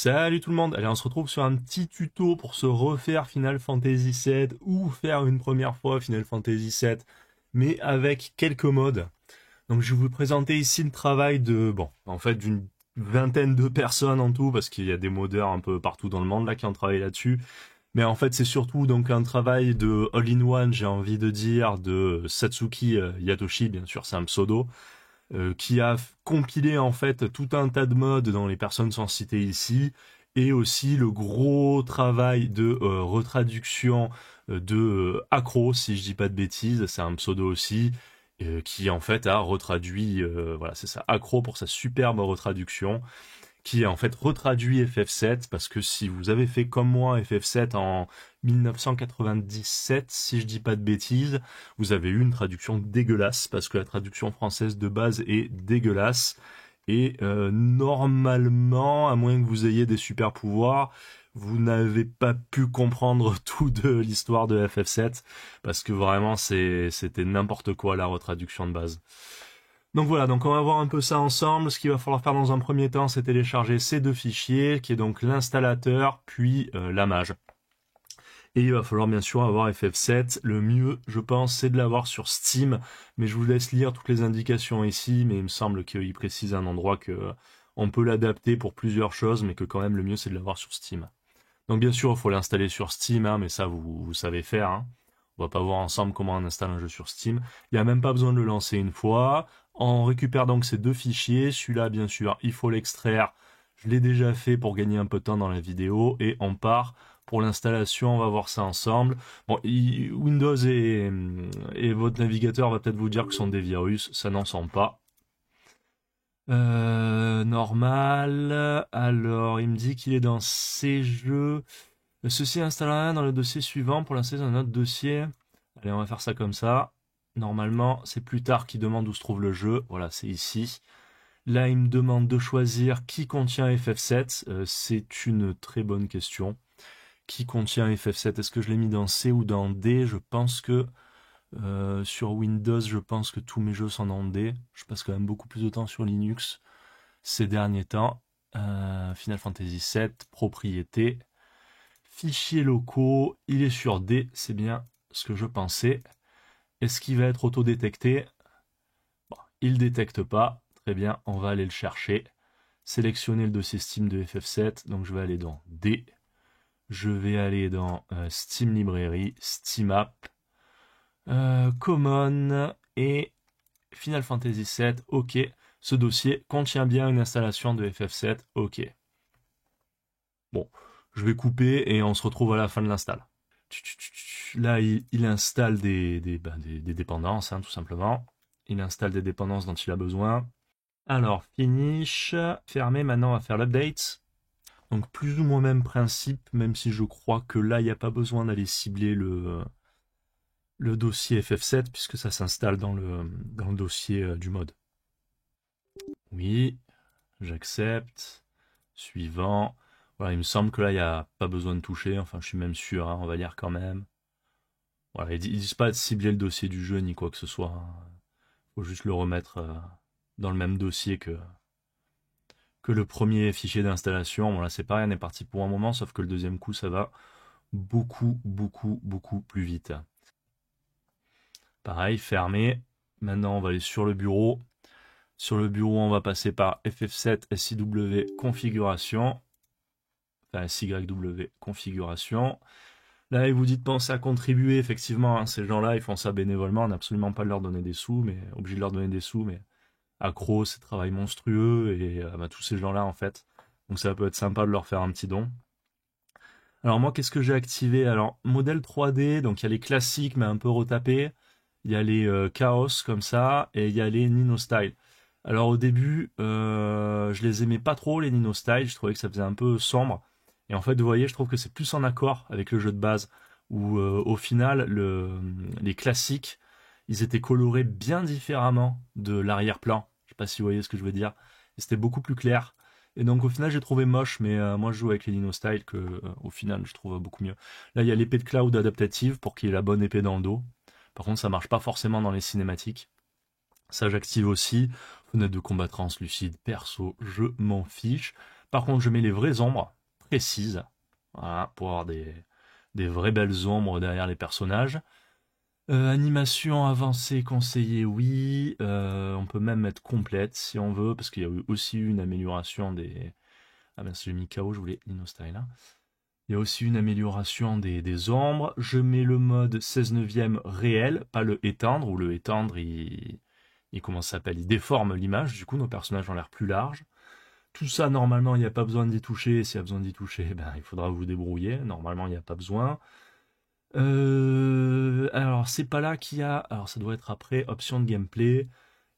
Salut tout le monde, allez on se retrouve sur un petit tuto pour se refaire Final Fantasy VII ou faire une première fois Final Fantasy VII mais avec quelques modes. Donc je vais vous présenter ici le travail d'une vingtaine de personnes en tout parce qu'il y a des modeurs un peu partout dans le monde là qui ont travaillé là-dessus. Mais en fait c'est surtout donc un travail de all-in-one, j'ai envie de dire, de Satsuki Yatoshi, bien sûr c'est un pseudo, qui a compilé en fait tout un tas de modes dont les personnes sont citées ici, et aussi le gros travail de retraduction de Acro, si je dis pas de bêtises, c'est un pseudo aussi, qui en fait a retraduit, voilà c'est ça, Acro pour sa superbe retraduction, qui est en fait retraduit FF7, parce que si vous avez fait comme moi FF7 en 1997, si je dis pas de bêtises, vous avez eu une traduction dégueulasse, parce que la traduction française de base est dégueulasse, et normalement, à moins que vous ayez des super pouvoirs, vous n'avez pas pu comprendre tout de l'histoire de FF7, parce que vraiment c'était n'importe quoi la retraduction de base. Donc voilà, donc on va voir un peu ça ensemble. Ce qu'il va falloir faire dans un premier temps, c'est télécharger ces deux fichiers, qui est donc l'installateur, puis la mage. Et il va falloir bien sûr avoir FF7. Le mieux, je pense, c'est de l'avoir sur Steam. Mais je vous laisse lire toutes les indications ici, mais il me semble qu'il précise un endroit que on peut l'adapter pour plusieurs choses, mais que quand même le mieux c'est de l'avoir sur Steam. Donc bien sûr, il faut l'installer sur Steam, hein, mais ça vous savez faire, hein. On va pas voir ensemble comment on installe un jeu sur Steam. Il n'y a même pas besoin de le lancer une fois. On récupère donc ces deux fichiers. Celui-là, bien sûr, il faut l'extraire. Je l'ai déjà fait pour gagner un peu de temps dans la vidéo. Et on part pour l'installation. On va voir ça ensemble. Bon, Windows et votre navigateur va peut-être vous dire que ce sont des virus. Ça n'en sont pas. Normal. Alors, il me dit qu'il est dans ces jeux. Ceci installera dans le dossier suivant pour l'installer dans un autre dossier. Allez, on va faire ça comme ça. Normalement, c'est plus tard qu'il demande où se trouve le jeu. Voilà, c'est ici. Là, il me demande de choisir qui contient FF7. C'est une très bonne question. Qui contient FF7? Est-ce que je l'ai mis dans C ou dans D? Je pense que sur Windows, je pense que tous mes jeux sont en D. Je passe quand même beaucoup plus de temps sur Linux ces derniers temps. Final Fantasy VII, propriété. Fichiers locaux, il est sur D, c'est bien ce que je pensais. Est-ce qu'il va être auto-détecté? Bon, il ne détecte pas. Très bien, on va aller le chercher. Sélectionner le dossier Steam de FF7. Donc je vais aller dans D. Je vais aller dans Steam Library, Steam App, Common et Final Fantasy VII. OK. Ce dossier contient bien une installation de FF7. OK. Bon, je vais couper et on se retrouve à la fin de l'install. Là, il installe des dépendances, hein, tout simplement. Il installe des dépendances dont il a besoin. Alors, finish, fermer, maintenant on va faire l'update. Donc plus ou moins même principe, même si je crois que là, il n'y a pas besoin d'aller cibler le dossier FF7, puisque ça s'installe dans le dossier du mode. Oui, j'accepte. Suivant. Voilà, il me semble que là, il n'y a pas besoin de toucher. Enfin, je suis même sûr, hein, on va lire quand même. Voilà, ils disent pas de cibler le dossier du jeu ni quoi que ce soit, hein. Faut juste le remettre dans le même dossier que le premier fichier d'installation. Voilà, c'est pareil, on est parti pour un moment, sauf que le deuxième coup, ça va beaucoup plus vite. Pareil, fermé. Maintenant, on va aller sur le bureau. Sur le bureau, on va passer par FF7 SIW configuration. Enfin, SYW configuration. Là, il vous dit de penser à contribuer, effectivement, hein, ces gens-là, ils font ça bénévolement, on n'a absolument pas de leur donner des sous, mais obligé de leur donner des sous, mais Accro, c'est travail monstrueux, et tous ces gens-là, en fait. Donc ça peut être sympa de leur faire un petit don. Alors moi, qu'est-ce que j'ai activé? Alors, modèle 3D, donc il y a les classiques, mais un peu retapés, il y a les Chaos, comme ça, et il y a les Nino Style. Alors au début, je les aimais pas trop, les Nino Style, je trouvais que ça faisait un peu sombre. Et en fait, vous voyez, je trouve que c'est plus en accord avec le jeu de base, où au final, les classiques, ils étaient colorés bien différemment de l'arrière-plan. Je sais pas si vous voyez ce que je veux dire. Et c'était beaucoup plus clair. Et donc au final, j'ai trouvé moche, mais moi je joue avec les Dino Style que au final, je trouve beaucoup mieux. Là, il y a l'épée de Cloud adaptative pour qu'il ait la bonne épée dans le dos. Par contre, ça marche pas forcément dans les cinématiques. Ça, j'active aussi. Fenêtre de combat translucide, perso, je m'en fiche. Par contre, je mets les vraies ombres précises, voilà, pour avoir des vraies belles ombres derrière les personnages. Animation avancée conseillée, oui. On peut même mettre complète si on veut, parce qu'il y a aussi eu une amélioration des... Ah ben j'ai mis KO, je voulais Nino Style là. Il y a aussi une amélioration des ombres. Je mets le mode 16 neuvième réel, pas le étendre, où le étendre, comment ça s'appelle, il déforme l'image, du coup nos personnages ont l'air plus larges. Tout ça, normalement, il n'y a pas besoin d'y toucher. S'il y a besoin d'y toucher, ben, il faudra vous débrouiller. Normalement, il n'y a pas besoin. Alors, c'est pas là qu'il y a... Alors, ça doit être après, option de gameplay.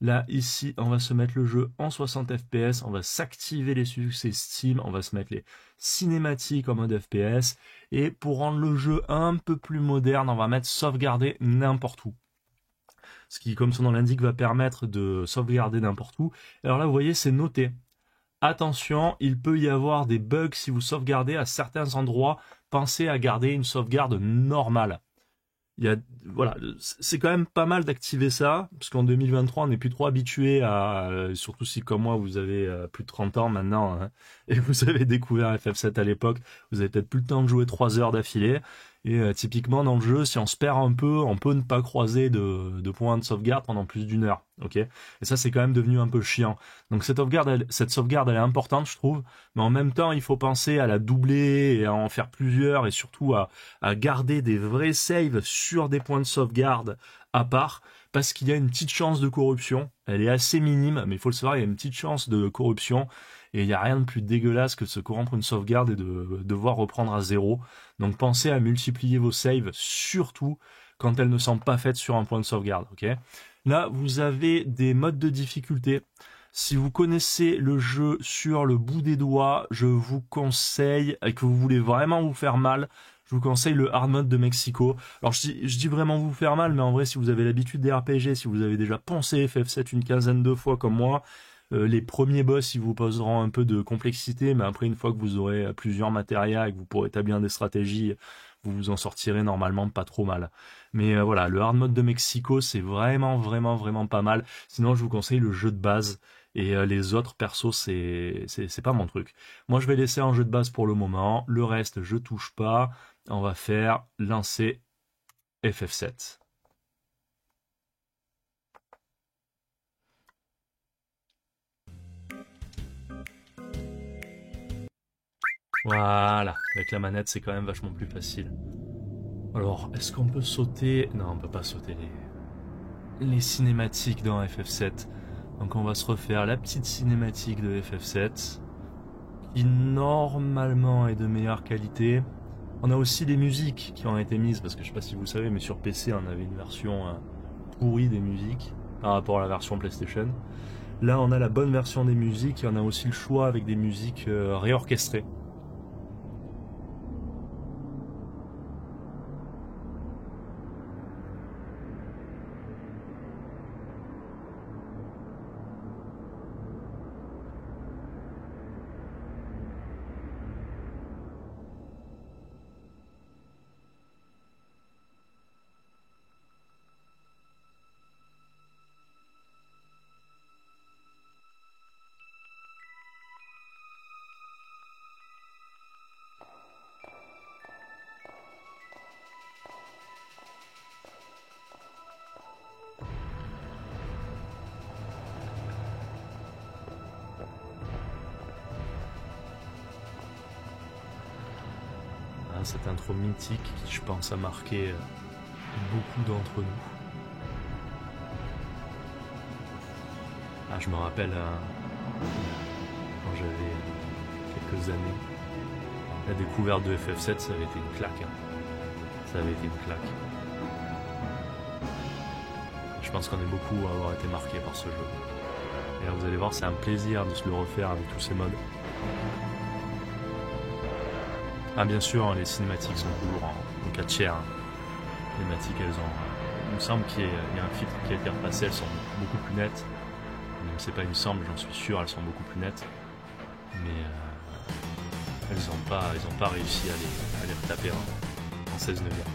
Là, ici, on va se mettre le jeu en 60 fps. On va s'activer les succès Steam. On va se mettre les cinématiques en mode fps. Et pour rendre le jeu un peu plus moderne, on va mettre sauvegarder n'importe où. Ce qui, comme son nom l'indique, va permettre de sauvegarder n'importe où. Alors là, vous voyez, c'est noté. Attention, il peut y avoir des bugs si vous sauvegardez à certains endroits. Pensez à garder une sauvegarde normale. Voilà, c'est quand même pas mal d'activer ça, parce qu'en 2023, on n'est plus trop habitué à, surtout si comme moi, vous avez plus de 30 ans maintenant, hein, et vous avez découvert FF7 à l'époque, vous avez peut-être plus le temps de jouer 3 heures d'affilée. Et typiquement dans le jeu, si on se perd un peu, on peut ne pas croiser de points de sauvegarde pendant plus d'une heure. Ok. Et ça, c'est quand même devenu un peu chiant. Donc cette sauvegarde, elle est importante, je trouve. Mais en même temps, il faut penser à la doubler et à en faire plusieurs, et surtout à garder des vrais saves sur des points de sauvegarde à part, parce qu'il y a une petite chance de corruption. Elle est assez minime, mais il faut le savoir, il y a une petite chance de corruption. Et il n'y a rien de plus dégueulasse que de se corrompre une sauvegarde et de devoir reprendre à zéro. Donc pensez à multiplier vos saves, surtout quand elles ne sont pas faites sur un point de sauvegarde. Okay, là, vous avez des modes de difficulté. Si vous connaissez le jeu sur le bout des doigts, je vous conseille, et que vous voulez vraiment vous faire mal, je vous conseille le hard mode de Mexico. Alors je dis vraiment vous faire mal, mais en vrai, si vous avez l'habitude des RPG, si vous avez déjà poncé FF7 une quinzaine de fois comme moi, les premiers boss, ils vous poseront un peu de complexité, mais après, une fois que vous aurez plusieurs matérias et que vous pourrez établir des stratégies, vous vous en sortirez normalement pas trop mal. Mais voilà, le hard mode de Mexico, c'est vraiment, vraiment, vraiment pas mal. Sinon, je vous conseille le jeu de base. Et les autres persos, c'est pas mon truc. Moi, je vais laisser un jeu de base pour le moment. Le reste, je touche pas. On va faire lancer FF7. Voilà, avec la manette c'est quand même vachement plus facile. Alors, est-ce qu'on peut sauter... Non, on peut pas sauter les cinématiques dans FF7. Donc on va se refaire la petite cinématique de FF7, qui normalement est de meilleure qualité. On a aussi les musiques qui ont été mises, parce que je sais pas si vous savez, mais sur PC on avait une version pourrie des musiques par rapport à la version PlayStation. Là on a la bonne version des musiques et on a aussi le choix avec des musiques réorchestrées. Cette intro mythique qui, je pense, a marqué beaucoup d'entre nous. Ah, je me rappelle quand j'avais quelques années, la découverte de FF7, ça avait été une claque. Ça avait été une claque. Je pense qu'on est beaucoup à avoir été marqués par ce jeu. Et là, vous allez voir, c'est un plaisir de se le refaire avec tous ces modes. Ah bien sûr, les cinématiques sont toujours en 4 tiers. Les cinématiques, elles ont... Il me semble qu'il y a un filtre qui a été repassé, elles sont beaucoup plus nettes. Même c'est pas il me semble, j'en suis sûr, elles sont beaucoup plus nettes. Mais elles ont pas réussi à les retaper en 16 neuvième.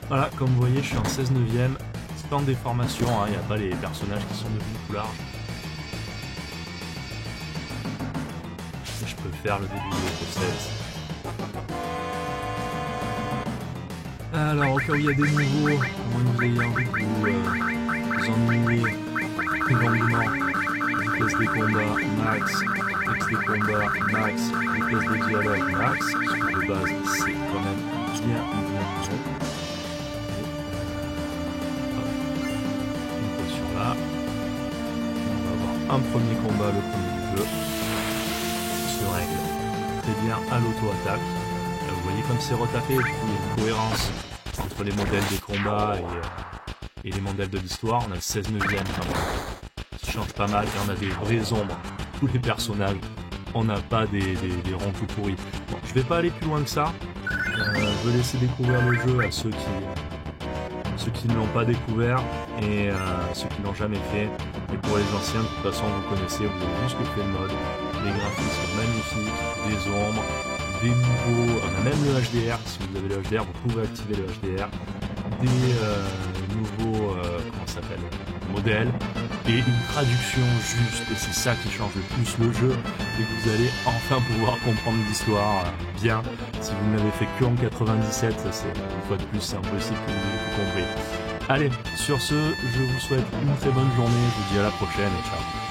Voilà, comme vous voyez, je suis en 16 neuvième. C'est pas en déformation, il n'y a pas les personnages qui sont devenus plus larges. peut faire le début de cette. Alors, au cas où il y a des nouveaux, moi vous ayez envie de vous ennuyer longuement, vitesse des combats max, texte des combats max, vitesse des dialogues max, parce que de base c'est quand même bien fait. Une potion là. On va avoir un premier combat, le premier du jeu. Se règle très bien à l'auto-attaque. Vous voyez comme c'est retapé, du coup il y a une cohérence entre les modèles des combats et les modèles de l'histoire. On a le 16 neuvième quand même, qui change pas mal, et on a des vraies ombres. Tous les personnages, on n'a pas des ronds tout pourris. Bon, je vais pas aller plus loin que ça. Je vais laisser découvrir le jeu à ceux qui ne l'ont pas découvert et ceux qui l'ont jamais fait. Et pour les anciens, de toute façon, vous connaissez, vous avez vu ce que fait le mode. Les graphismes sont magnifiques, des ombres, des nouveaux, on a même le HDR, si vous avez le HDR, vous pouvez activer le HDR, des nouveaux, comment ça s'appelle, modèles, et une traduction juste, et c'est ça qui change le plus le jeu, et que vous allez enfin pouvoir comprendre l'histoire bien. Si vous ne l'avez fait que en 97, ça c'est, une fois de plus, c'est impossible que vous ayez tout compris. Allez, sur ce, je vous souhaite une très bonne journée, je vous dis à la prochaine, et ciao.